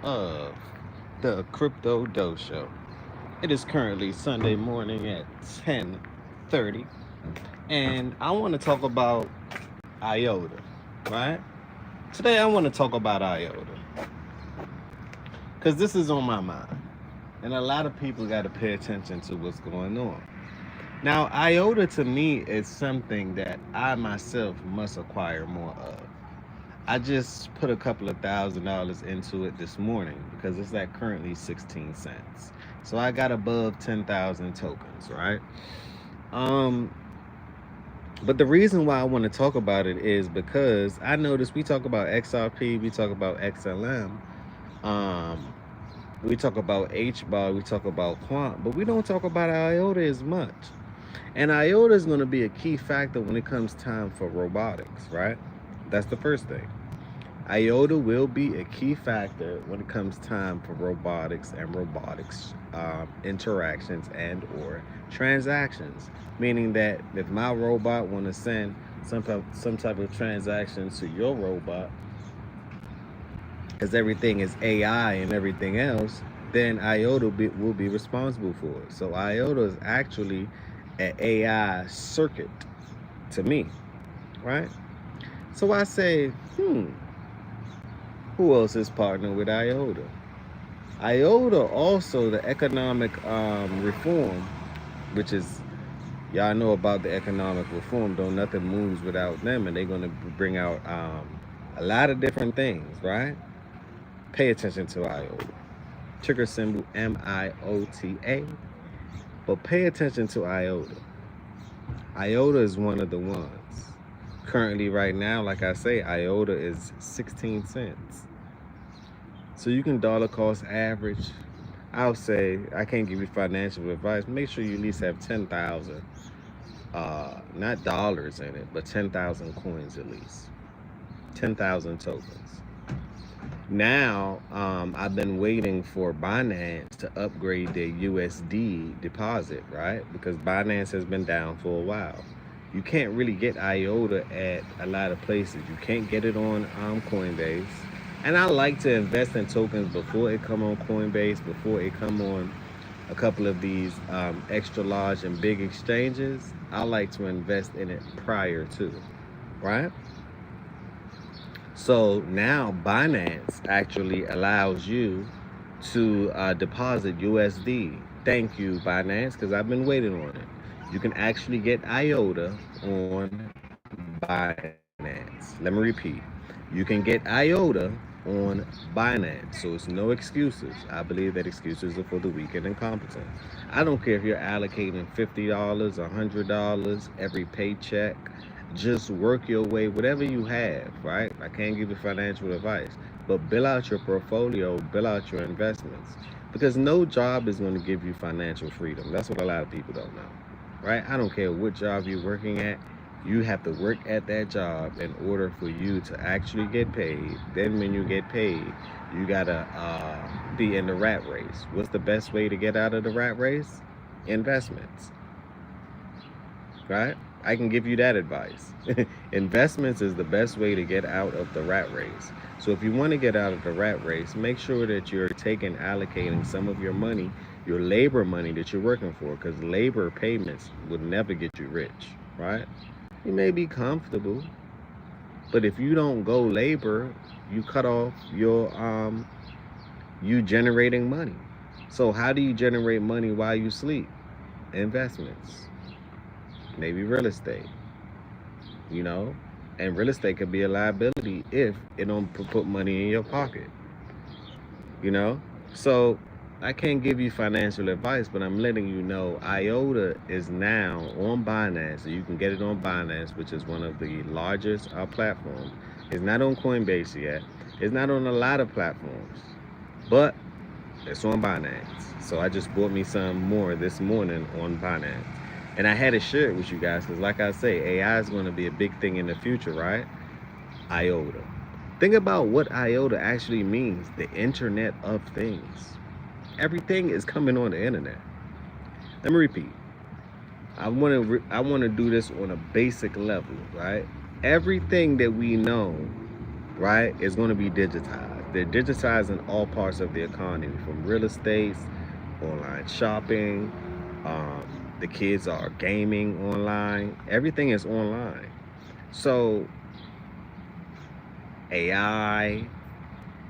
of the Crypto Doe Show. It is currently Sunday morning at 10:30, and I want to talk about IOTA, right? Today I want to talk about IOTA because this is on my mind, and a lot of people got to pay attention to what's going on. Now, IOTA to me is something that I myself must acquire more of. I just put a couple of $1,000 into it this morning because it's at currently 16 cents. So I got above 10,000 tokens, right? Um, but the reason why I want to talk about it is because I noticed we talk about XRP, we talk about XLM, um, we talk about HBAR, we talk about Quant, but we don't talk about IOTA as much. And IOTA is going to be a key factor when it comes time for robotics, right? That's the first thing. IOTA will be a key factor when it comes time for robotics and robotics interactions and or transactions. Meaning that if my robot want to send some type of transaction to your robot, because everything is AI and everything else, then IOTA will be responsible for it. So IOTA is actually an AI circuit to me, right? So I say, who else is partnering with IOTA? IOTA also the economic reform, which is y'all know about the economic reform. Don't nothing moves without them, and they're gonna bring out a lot of different things, right? Pay attention to IOTA. Ticker symbol MIOTA. But pay attention to IOTA. IOTA is one of the ones. Currently, right now, like I say, IOTA is 16 cents. So you can dollar cost average. I'll say I can't give you financial advice. Make sure you at least have 10,000, not dollars in it, but 10,000 coins at least, 10,000 tokens. Now, I've been waiting for Binance to upgrade their USD deposit, right? Because Binance has been down for a while. You can't really get IOTA at a lot of places. You can't get it on Coinbase. And I like to invest in tokens before it come on Coinbase, before it come on a couple of these extra large and big exchanges. I like to invest in it prior to, right? So now Binance actually allows you to deposit USD. Thank you, Binance, because I've been waiting on it. You can actually get IOTA on Binance. Let me repeat. You can get IOTA on Binance. So it's no excuses. I believe that excuses are for the weak and incompetent. I don't care if you're allocating $50, $100 every paycheck. Just work your way, whatever you have, right? I can't give you financial advice, but build out your portfolio, build out your investments, because no job is going to give you financial freedom. That's what a lot of people don't know, right? I don't care what job you're working at. You have to work at that job in order for you to actually get paid. Then when you get paid, you gotta be in the rat race. What's the best way to get out of the rat race? Investments, right? I can give you that advice. Investments is the best way to get out of the rat race. So if you want to get out of the rat race, make sure that you're allocating some of your money, your labor money that you're working for, because labor payments would never get you rich, right? You may be comfortable, but if you don't go labor, you cut off your you generating money. So how do you generate money while you sleep? Investments, maybe real estate, you know, and real estate could be a liability if it don't put money in your pocket, you know. So I can't give you financial advice, but I'm letting you know IOTA is now on Binance. So you can get it on Binance, which is one of the largest platforms. It's not on Coinbase yet. It's not on a lot of platforms, but it's on Binance. So I just bought me some more this morning on Binance. And I had to share it with you guys because, like I say, AI is going to be a big thing in the future, right? IOTA. Think about what IOTA actually means, the Internet of Things. Everything is coming on the internet. Let me repeat. I want to do this on a basic level, right? Everything that we know, right, is going to be digitized. They're digitizing all parts of the economy, from real estate, online shopping. The kids are gaming online. Everything is online. So AI,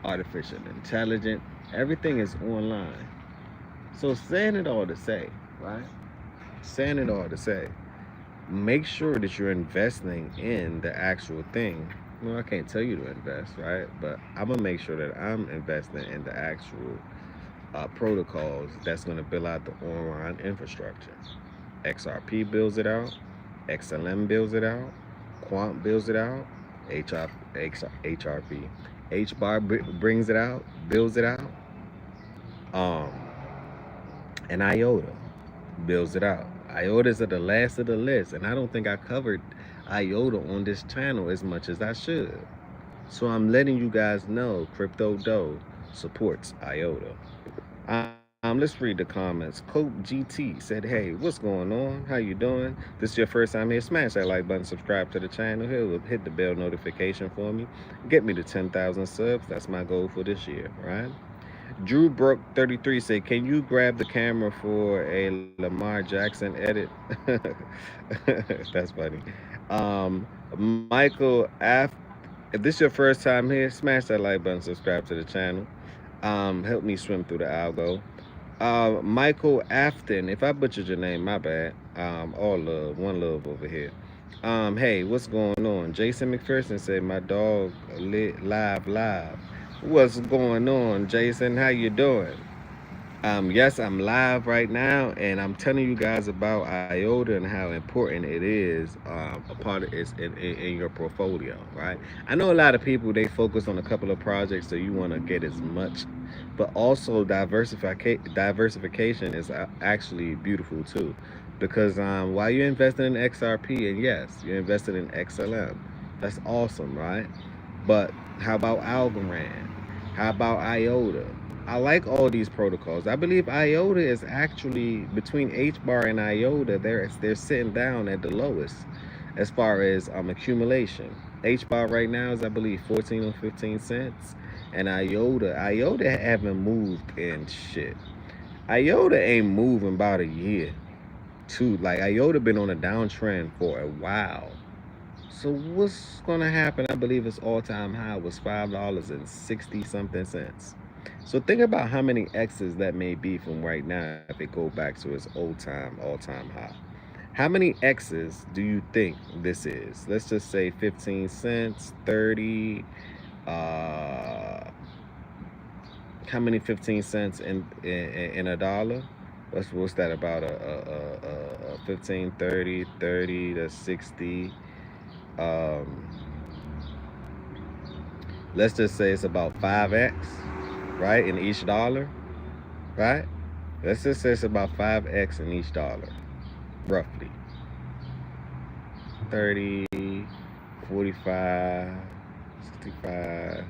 artificial intelligence, everything is online. So saying it all to say, right? Saying it all to say, make sure that you're investing in the actual thing. Well, I can't tell you to invest, right? But I'm gonna make sure that I'm investing in the actual protocols that's gonna build out the online infrastructure. XRP builds it out, XLM builds it out, Quant builds it out, HRP, HBAR brings it out, builds it out, um, and IOTA builds it out. IOTA's are the last of the list, and I don't think I covered IOTA on this channel as much as I should. So I'm letting you guys know Crypto Doe supports IOTA. Let's read the comments. Cope GT said, "Hey, what's going on? How you doing? This is your first time here? Smash that like button, subscribe to the channel. Hit the bell notification for me. Get me to 10,000 subs. That's my goal for this year, right?" Drew Brook 33 said, "Can you grab the camera for a Lamar Jackson edit?" That's funny. Michael F. If this is your first time here, smash that like button, subscribe to the channel. Help me swim through the algo. Michael Afton, if I butchered your name, my bad. All love, one love over here. Hey, what's going on? Jason McPherson said, "My dog lit live. What's going on, Jason? How you doing?" Yes, I'm live right now, and I'm telling you guys about IOTA and how important it is, a part of it in your portfolio, right? I know a lot of people, they focus on a couple of projects, so you want to get as much, but also diversification is actually beautiful too, because while you're investing in XRP, and yes, you're invested in XLM, that's awesome, right? But how about Algorand? How about IOTA? I like all these protocols. I believe IOTA is actually, between HBAR and IOTA, they're sitting down at the lowest as far as accumulation. HBAR right now is, I believe, 14 or 15 cents, and IOTA haven't moved in shit. IOTA ain't moving about a year, too. Like, IOTA been on a downtrend for a while. So what's gonna happen? I believe its all-time high was $5.60 something cents. So think about how many X's that may be from right now if it go back to its all-time high. How many X's do you think this is? Let's just say 15 cents, 30. How many 15 cents in a dollar? What's that about? A 15, 30 to 60. Let's just say it's about 5x, right, in each dollar, right? Let's just say it's about 5x in each dollar, roughly. 30, 45, 65.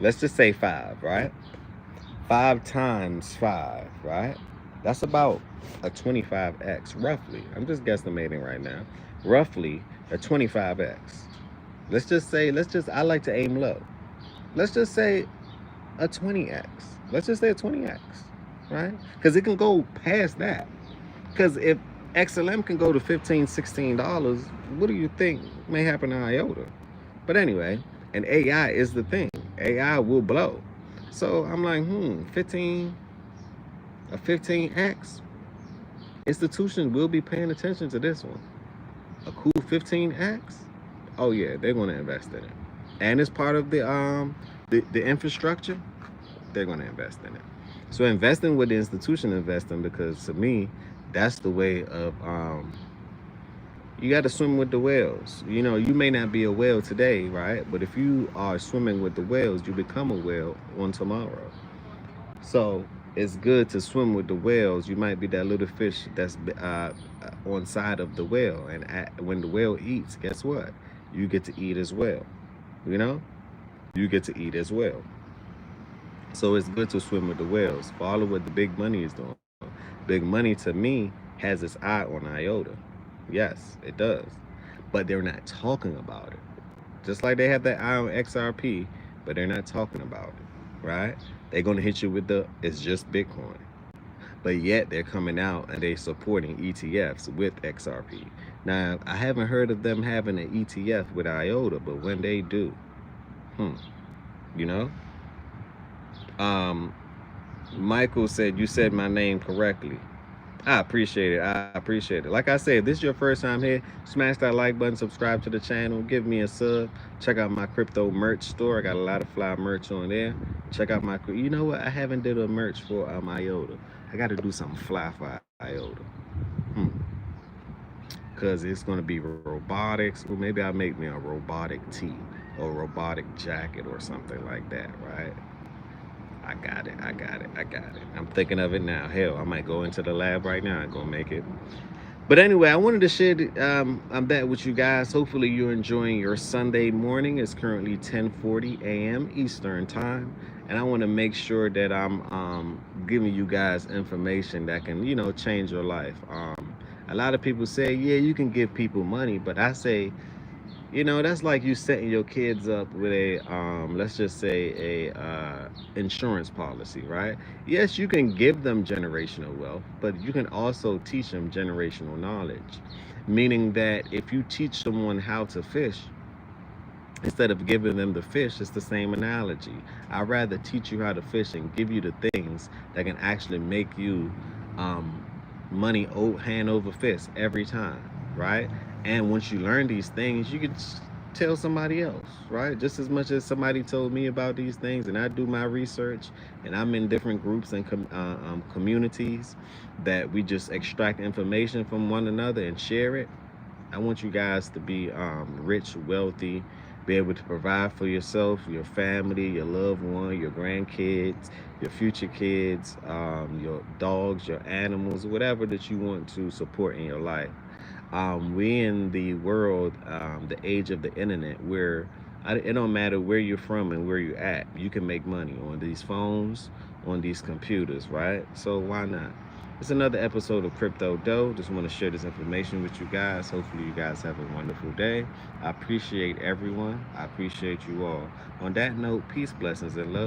Let's just say 5, right? 5 times 5, right? That's about a 25x, roughly. I'm just guesstimating right now. Roughly a 25x. I like to aim low. Let's just say a 20x. Let's just say a 20x, right? Because it can go past that. Because if XLM can go to $15, $16, what do you think may happen to IOTA? But anyway, and AI is the thing. AI will blow. So I'm like, a 15x. Institutions will be paying attention to this one. A cool 15x. Oh yeah, they're going to invest in it, and it's part of the infrastructure. They're going to invest in it. So investing with the institution investing, because to me, that's the way of you got to swim with the whales. You know, you may not be a whale today, right? But if you are swimming with the whales, you become a whale on tomorrow. So it's good to swim with the whales. You might be that little fish that's on side of the whale, and when the whale eats, guess what? You get to eat as well. You know, you get to eat as well. So it's good to swim with the whales. Follow what the big money is doing. Big money, to me, has its eye on IOTA. Yes, it does. But they're not talking about it. Just like they have that eye on XRP, but they're not talking about it, right? They're going to hit you with the it's just Bitcoin. But yet they're coming out and they're supporting ETFs with XRP. Now, I haven't heard of them having an ETF with IOTA, but when they do, hmm, you know? Um, Michael said, you said my name correctly. I appreciate it. I appreciate it. Like I said, if this is your first time here, smash that like button, subscribe to the channel, give me a sub. Check out my crypto merch store. I got a lot of fly merch on there. Check out my, you know what? I haven't did a merch for IOTA. I got to do something fly for IOTA. Hmm. Because it's going to be robotics. Or maybe I'll make me a robotic tee or robotic jacket or something like that, right? I got it. I got it. I got it. I'm thinking of it now. Hell, I might go into the lab right now and go make it. But anyway, I wanted to share that with you guys. Hopefully, you're enjoying your Sunday morning. It's currently 10:40 a.m. Eastern time, and I want to make sure that I'm giving you guys information that can, change your life. A lot of people say, yeah, you can give people money, but I say, that's like you setting your kids up with a, let's just say insurance policy, right? Yes, you can give them generational wealth, but you can also teach them generational knowledge. Meaning that if you teach someone how to fish, instead of giving them the fish, it's the same analogy. I'd rather teach you how to fish and give you the things that can actually make you um, money hand over fist every time, right? And once you learn these things, you can tell somebody else, right? Just as much as somebody told me about these things, and I do my research, and I'm in different groups and communities that we just extract information from one another and share it. I want you guys to be rich, wealthy, be able to provide for yourself, your family, your loved one, your grandkids, your future kids, your dogs, your animals, whatever that you want to support in your life. We in the world, the age of the internet, where it don't matter where you're from and where you're at. You can make money on these phones, on these computers, right? So why not? It's another episode of Crypto Dough. Just want to share this information with you guys. Hopefully you guys have a wonderful day. I appreciate everyone. I appreciate you all. On that note, peace, blessings, and love.